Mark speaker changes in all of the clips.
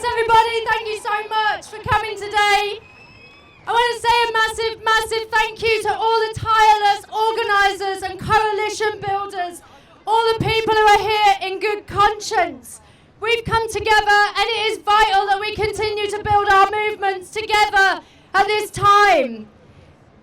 Speaker 1: Thanks everybody, thank you so much for coming today. I want to say a massive, massive thank you to all the tireless organisers and coalition builders, all the people who are here in good conscience. We've come together and it is vital that we continue to build our movements together at this time.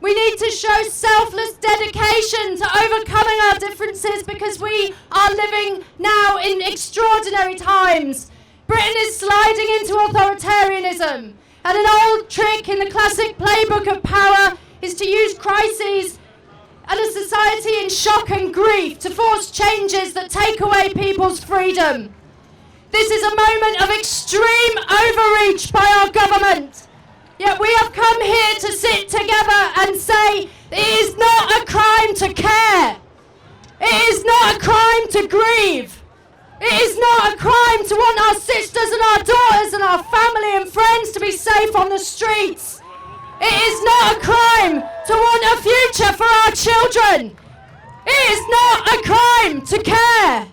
Speaker 1: We need to show selfless dedication to overcoming our differences because we are living now in extraordinary times. Britain is sliding into authoritarianism, and an old trick in the classic playbook of power is to use crises and a society in shock and grief to force changes that take away people's freedom. This is a moment of extreme overreach by our government. Yet we have come here to sit together and say it is not a crime to care. It is not a crime to grieve. It is not a crime to want our sisters and our daughters and our family and friends to be safe on the streets. It is not a crime to want a future for our children. It is not a crime to care.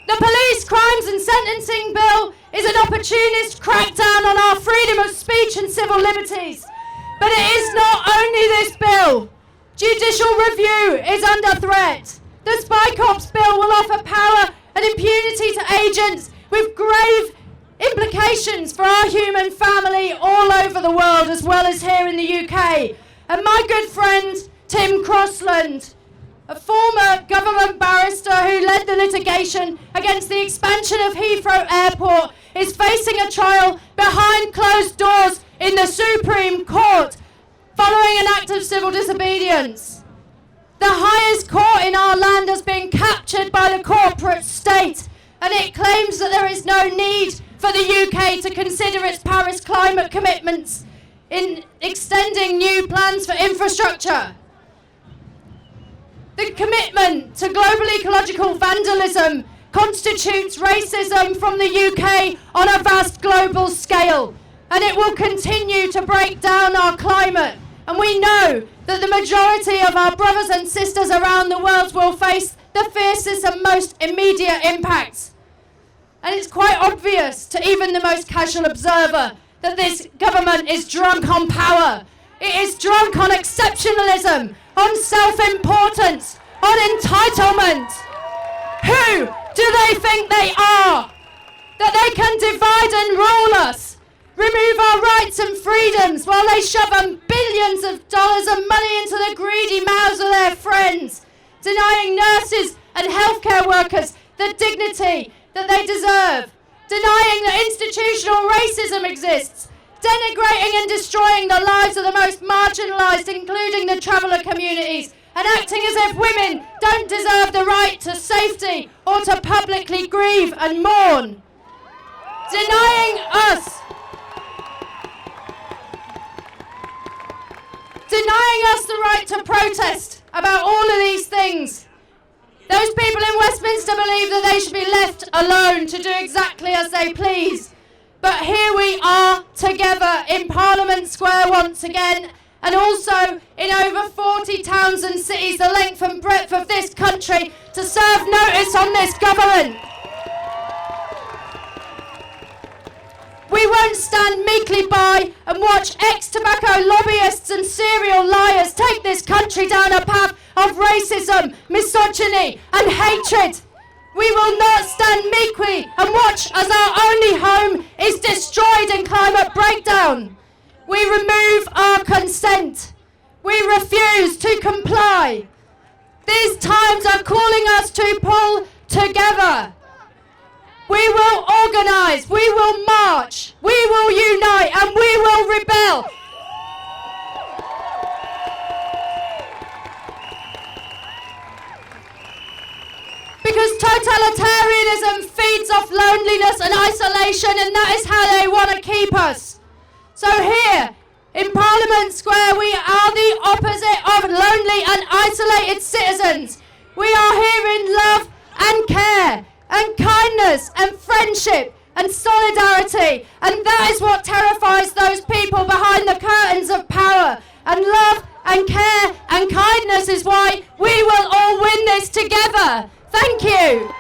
Speaker 1: The Police Crimes and Sentencing Bill is an opportunist crackdown on our freedom of speech and civil liberties. But it is not only this bill. Judicial review is under threat. The Spy Cops Bill will offer power and impunity to agents with grave implications for our human family all over the world as well as here in the UK. And my good friend Tim Crossland, a former government barrister who led the litigation against the expansion of Heathrow Airport, is facing a trial behind closed doors in the Supreme Court following an act of civil disobedience. The highest court in our land has been captured by the corporate state, and it claims that there is no need for the UK to consider its Paris climate commitments in extending new plans for infrastructure. The commitment to global ecological vandalism constitutes racism from the UK on a vast global scale, and it will continue to break down our climate. And we know that the majority of our brothers and sisters around the world will face the fiercest and most immediate impacts. And it's quite obvious to even the most casual observer that this government is drunk on power. It is drunk on exceptionalism, on self-importance, on entitlement. Who do they think they are? That they can divide and rule us, remove our rights and freedoms while they shove billions of dollars of money into the greedy mouths of their friends, denying nurses and healthcare workers the dignity that they deserve, denying that institutional racism exists, denigrating and destroying the lives of the most marginalised, including the traveller communities, and acting as if women don't deserve the right to safety or to publicly grieve and mourn. Denying us the right to protest about all of these things. Those people in Westminster believe that they should be left alone to do exactly as they please. But here we are together in Parliament Square once again, and also in over 40 towns and cities the length and breadth of this country to serve notice on this government. We won't stand meekly by and watch ex-tobacco lobbyists and serial liars take this country down a path of racism, misogyny and hatred. We will not stand meekly and watch as our only home is destroyed in climate breakdown. We remove our consent. We refuse to comply. These times are calling us to pull together. We will organise, we will march, we will unite, and we will rebel. Because totalitarianism feeds off loneliness and isolation, and that is how they want to keep us. So here, in Parliament Square, we are the opposite of lonely and isolated citizens. We are here in love and care and kindness and friendship and solidarity, and that is what terrifies those people behind the curtains of power. And love and care and kindness is why we will all win this together. Thank you.